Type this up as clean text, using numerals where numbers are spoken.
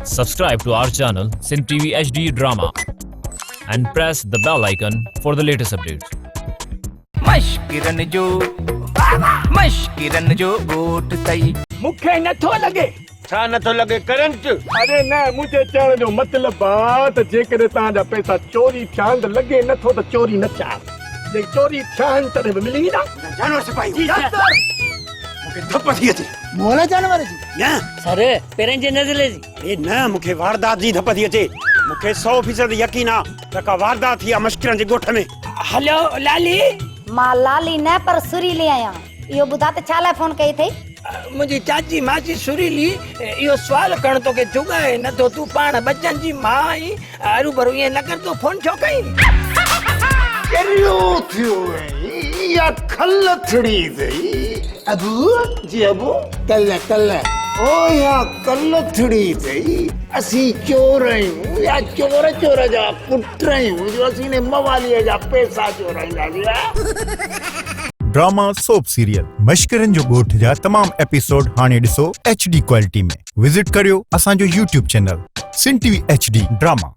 Subscribe to our channel Sin TV HD Drama and press the bell icon for the latest updates. मश्किरन जो गोट तई मूंखे नथो लॻे छा नथो लॻे करंट अरे न मुंहिंजे चवण जो मतिलबु आहे त जेकॾहिं तव्हांजा पैसा चोरी थिया आहिनि त लॻे नथो त चोरी न थिया जे चोरी थिया आहिनि तॾहिं बि मिली वेंदा जानवर सिपाही मूंखे धप थी अचे मोला जानवर जी न सर पहिरें जे नज़ले जी ए न मूंखे वारदात जी धप थी अचे मूंखे 100% यकीन आहे त का वारदात थी आहे मश्किरनि जे ॻोठ में हेलो लाली मां लाली न पर सुरीली आहियां इहो ॿुधा त छा लाइ फोन कई अथई मुंहिंजी चाची माची सुरीली इहो सुवाल करण तोखे चुगाए नथो तूं पाण बचन जी मां आई हरू भरू ईअं न कर तूं फोन छो कई करियो थियो या खल थड़ी थई अबू जी अबू कल ओ या कल थड़ी थई असी चोर आहियूं या चोर जा पुट आहियूं जो असी ने मवालीअ जा पैसा चोराईंदासीं ड्रामा सोप सीरियल मश्किरन जो ॻोठ जा तमाम एपिसोड हाणे ॾिसो HD क्वालिटी में विजिट करियो असांजो YouTube चैनल सिन TV HD ड्रामा।